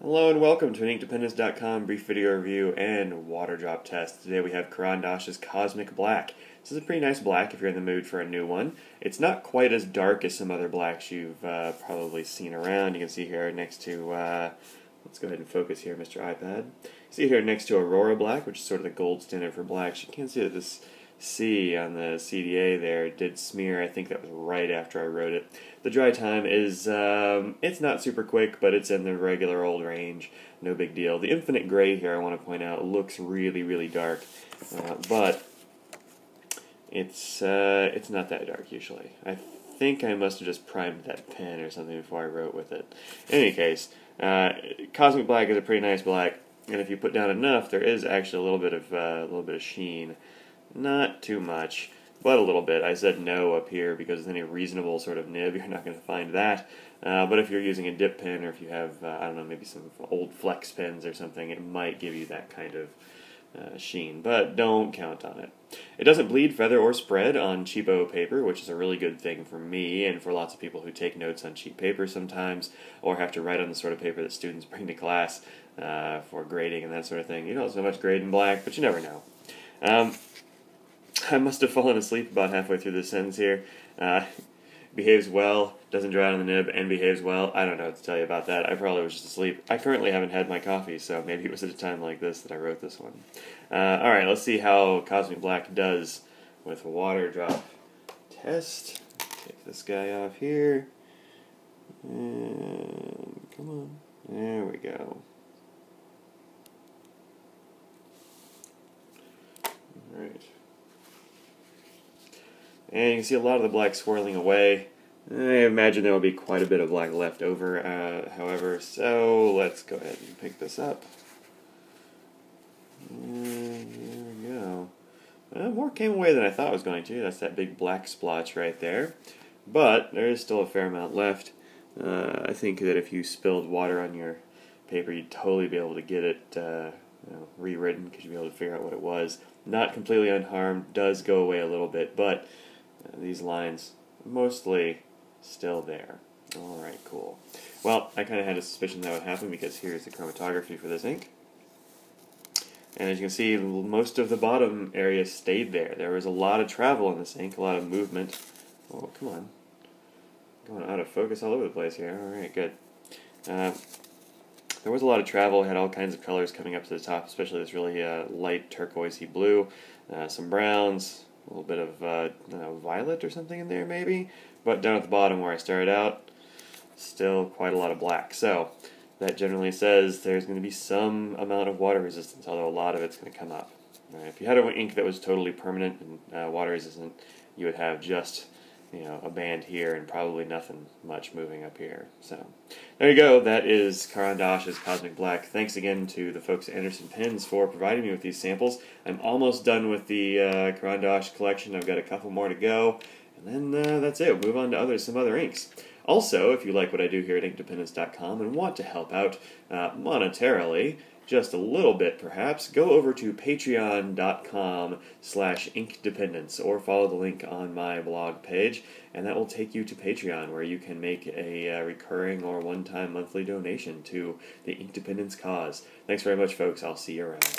Hello and welcome to an InkDependence.com brief video review and water drop test. Today we have Caran Cosmic Black. This is a pretty nice black if you're in the mood for a new one. It's not quite as dark as some other blacks you've probably seen around. You can see here next to, let's go ahead and focus here, Mr. iPad. See here next to Aurora Black, which is sort of the gold standard for blacks. You can see that this C on the CDA there did smear. I think that was right after I wrote it. The dry time is, it's not super quick, but it's in the regular old range. No big deal. The Infinite Gray here, I want to point out, looks really, really dark, but it's not that dark usually. I think I must have just primed that pen or something before I wrote with it. In any case, Cosmic Black is a pretty nice black, and if you put down enough, there is actually a little bit of sheen. Not too much, but a little bit. I said no up here because with any reasonable sort of nib, you're not going to find that. But if you're using a dip pen, or if you have, I don't know, maybe some old flex pens or something, it might give you that kind of sheen. But don't count on it. It doesn't bleed, feather, or spread on cheapo paper, which is a really good thing for me and for lots of people who take notes on cheap paper sometimes, or have to write on the sort of paper that students bring to class for grading and that sort of thing. You don't so much grade in black, but you never know. I must have fallen asleep about halfway through this sentence here. Behaves well, doesn't dry out on the nib, and behaves well. I don't know what to tell you about that. I probably was just asleep. I currently haven't had my coffee, so maybe it was at a time like this that I wrote this one. Alright, let's see how Cosmic Black does with water drop test. Take this guy off here. And come on. There we go. Alright. And you can see a lot of the black swirling away. I imagine there will be quite a bit of black left over, however, so let's go ahead and pick this up. And there we go. More came away than I thought it was going to. That's that big black splotch right there. But there is still a fair amount left. I think that if you spilled water on your paper, you'd totally be able to get it rewritten, because you'd be able to figure out what it was. Not completely unharmed, does go away a little bit, but these lines mostly still there. Alright, cool. Well, I kind of had a suspicion that would happen because here's the chromatography for this ink. And as you can see, most of the bottom area stayed there. There was a lot of travel in this ink, a lot of movement. Oh, come on. Going out of focus all over the place here. Alright, good. There was a lot of travel. It had all kinds of colors coming up to the top, especially this really light turquoisey blue, some browns, a little bit of I don't know, violet or something in there maybe, but down at the bottom where I started out, still quite a lot of black. So that generally says there's going to be some amount of water resistance, although a lot of it's going to come up. If you had an ink that was totally permanent and water resistant, you would have just a band here and probably nothing much moving up here. So there you go. That is Caran Cosmic Black. Thanks again to the folks at Anderson Pens for providing me with these samples. I'm almost done with the Caran collection. I've got a couple more to go, and then that's it. We'll move on to some other inks. Also, if you like what I do here at InkDependence.com and want to help out monetarily, just a little bit perhaps, go over to patreon.com/inkdependence or follow the link on my blog page, and that will take you to Patreon, where you can make a recurring or one-time monthly donation to the Ink Dependence cause. Thanks very much, folks. I'll see you around.